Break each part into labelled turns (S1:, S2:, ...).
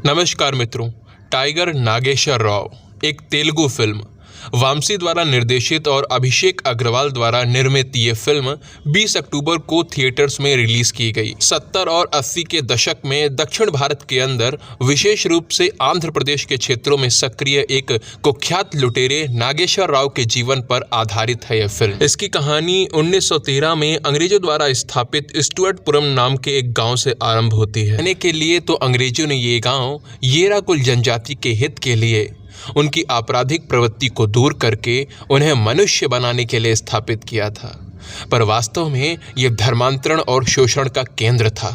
S1: नमस्कार मित्रों, टाइगर नागेश्वर राव एक तेलुगु फिल्म वामसी द्वारा निर्देशित और अभिषेक अग्रवाल द्वारा निर्मित ये फिल्म 20 अक्टूबर को थिएटर्स में रिलीज की गई। 70 और 80 के दशक में दक्षिण भारत के अंदर विशेष रूप से आंध्र प्रदेश के क्षेत्रों में सक्रिय एक कुख्यात लुटेरे नागेश्वर राव के जीवन पर आधारित है यह फिल्म। इसकी कहानी 1913 में अंग्रेजों द्वारा स्थापित स्टुअर्टपुरम नाम के एक गाँव से आरंभ होती है। रहने के लिए तो अंग्रेजों ने ये गाँव येराकुल जनजाति के हित के लिए उनकी आपराधिक प्रवृत्ति को दूर करके उन्हें मनुष्य बनाने के लिए स्थापित किया था, पर वास्तव में यह धर्मांतरण और शोषण का केंद्र था।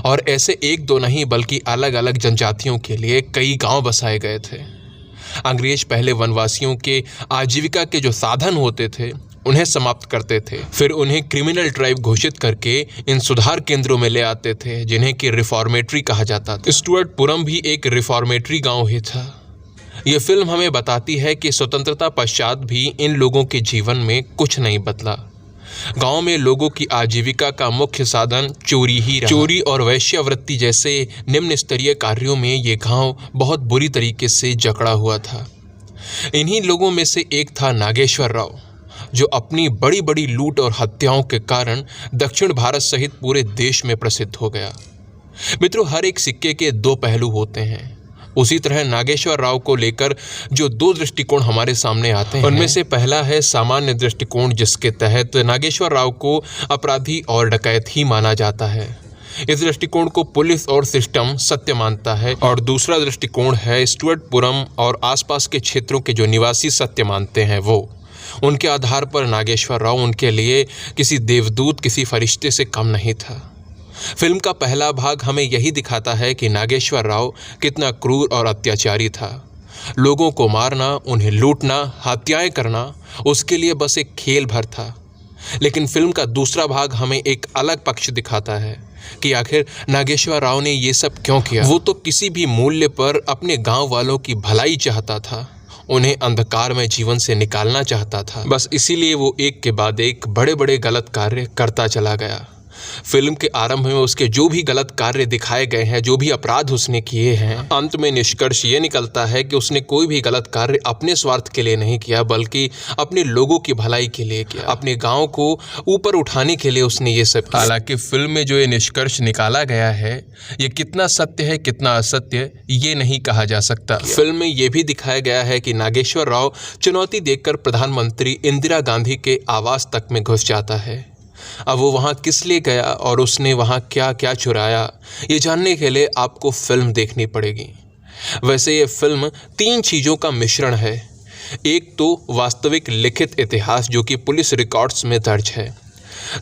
S1: और ऐसे एक दो नहीं बल्कि अलग अलग जनजातियों के लिए कई गांव बसाए गए थे। अंग्रेज पहले वनवासियों के आजीविका के जो साधन होते थे उन्हें समाप्त करते थे, फिर उन्हें क्रिमिनल ट्राइब घोषित करके इन सुधार केंद्रों में ले आते थे जिन्हें कि रिफॉर्मेटरी कहा जाता था। स्टुअर्टपुरम भी एक रिफॉर्मेटरी गाँव ही था। ये फिल्म हमें बताती है कि स्वतंत्रता पश्चात भी इन लोगों के जीवन में कुछ नहीं बदला। गांव में लोगों की आजीविका का मुख्य साधन चोरी ही रहा। चोरी और वैश्यावृत्ति जैसे निम्न स्तरीय कार्यों में ये गांव बहुत बुरी तरीके से जकड़ा हुआ था। इन्हीं लोगों में से एक था नागेश्वर राव, जो अपनी बड़ी बड़ी लूट और हत्याओं के कारण दक्षिण भारत सहित पूरे देश में प्रसिद्ध हो गया। मित्रों, हर एक सिक्के के दो पहलू होते हैं। उसी तरह नागेश्वर राव को लेकर जो दो दृष्टिकोण हमारे सामने आते हैं, उनमें से पहला है सामान्य दृष्टिकोण, जिसके तहत नागेश्वर राव को अपराधी और डकैत ही माना जाता है। इस दृष्टिकोण को पुलिस और सिस्टम सत्य मानता है। और दूसरा दृष्टिकोण है स्टुअर्टपुरम और आसपास के क्षेत्रों के जो निवासी सत्य मानते हैं वो। उनके आधार पर नागेश्वर राव उनके लिए किसी देवदूत, किसी फरिश्ते से कम नहीं था। फिल्म का पहला भाग हमें यही दिखाता है कि नागेश्वर राव कितना क्रूर और अत्याचारी था। लोगों को मारना, उन्हें लूटना, हत्याएं करना उसके लिए बस एक खेल भर था। लेकिन फिल्म का दूसरा भाग हमें एक अलग पक्ष दिखाता है कि आखिर नागेश्वर राव ने ये सब क्यों किया। वो तो किसी भी मूल्य पर अपने गांव वालों की भलाई चाहता था, उन्हें अंधकार में जीवन से निकालना चाहता था। बस इसीलिए वो एक के बाद एक बड़े बड़े गलत कार्य करता चला गया। फिल्म के आरंभ में उसके जो भी गलत कार्य दिखाए गए हैं, जो भी अपराध उसने किए हैं, अंत में निष्कर्ष ये निकलता है कि उसने कोई भी गलत कार्य अपने स्वार्थ के लिए नहीं किया, बल्कि अपने लोगों की भलाई के लिए किया। अपने गांव को ऊपर उठाने के लिए उसने ये सब किया। हालांकि फिल्म में जो ये निष्कर्ष निकाला गया है, ये कितना सत्य है कितना असत्य ये नहीं कहा जा सकता। फिल्म में ये भी दिखाया गया है कि नागेश्वर राव चुनौती देखकर प्रधानमंत्री इंदिरा गांधी के आवास तक में घुस जाता है। अब वो वहाँ किस लिए गया और उसने वहाँ क्या क्या चुराया, ये जानने के लिए आपको फिल्म देखनी पड़ेगी। वैसे ये फिल्म तीन चीज़ों का मिश्रण है। एक तो वास्तविक लिखित इतिहास जो कि पुलिस रिकॉर्ड्स में दर्ज है,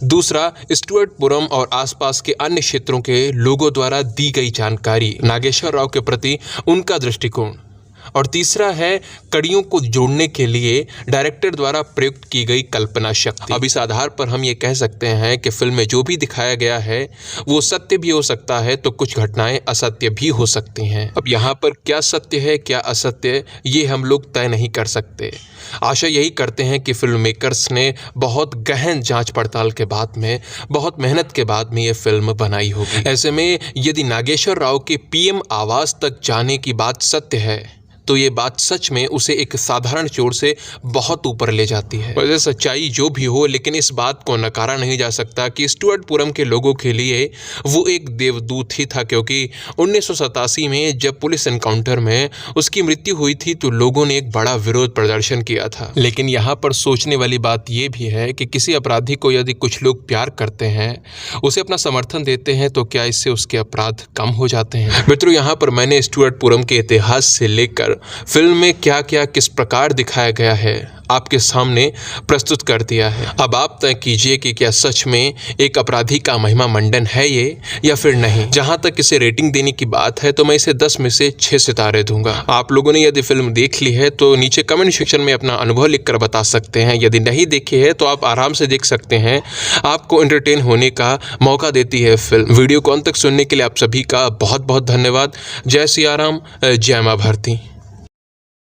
S1: दूसरा स्टुअर्टपुरम और आसपास के अन्य क्षेत्रों के लोगों द्वारा दी गई जानकारी, नागेश्वर राव के प्रति उनका दृष्टिकोण, और तीसरा है कड़ियों को जोड़ने के लिए डायरेक्टर द्वारा प्रयुक्त की गई कल्पना शक्ति। अब इस आधार पर हम ये कह सकते हैं कि फिल्म में जो भी दिखाया गया है वो सत्य भी हो सकता है, तो कुछ घटनाएं असत्य भी हो सकती हैं। अब यहाँ पर क्या सत्य है क्या असत्य ये हम लोग तय नहीं कर सकते। आशा यही करते हैं कि फिल्म मेकर्स ने बहुत गहन जांच पड़ताल के बाद में, बहुत मेहनत के बाद में ये फिल्म बनाई होगी। ऐसे में यदि नागेश्वर राव के पीएम आवास तक जाने की बात सत्य है तो ये बात सच में उसे एक साधारण चोर से बहुत ऊपर ले जाती है। वैसे सच्चाई जो भी हो, लेकिन इस बात को नकारा नहीं जा सकता कि स्टुअर्टपुरम के लोगों के लिए वो एक देवदूत ही था, क्योंकि 1987 में जब पुलिस एनकाउंटर में उसकी मृत्यु हुई थी तो लोगों ने एक बड़ा विरोध प्रदर्शन किया था। लेकिन यहाँ पर सोचने वाली बात ये भी है कि किसी अपराधी को यदि कुछ लोग प्यार करते हैं, उसे अपना समर्थन देते हैं, तो क्या इससे उसके अपराध कम हो जाते हैं। मित्रों, यहाँ पर मैंने स्टुअर्टपुरम के इतिहास से लेकर फिल्म में क्या क्या किस प्रकार दिखाया गया है आपके सामने प्रस्तुत कर दिया है। अब आप तय कीजिए कि क्या सच में एक अपराधी का महिमा मंडन है ये या फिर नहीं। जहां तक इसे रेटिंग देने की बात है तो मैं इसे 10 में से 6 सितारे दूंगा। आप लोगों ने यदि फिल्म देख ली है तो नीचे कमेंट सेक्शन में अपना अनुभव लिखकर बता सकते हैं। यदि नहीं देखी है तो आप आराम से देख सकते हैं, आपको एंटरटेन होने का मौका देती है फिल्म। वीडियो को अंत तक सुनने के लिए आप सभी का बहुत बहुत धन्यवाद। जय सिया राम, जय मां भारती।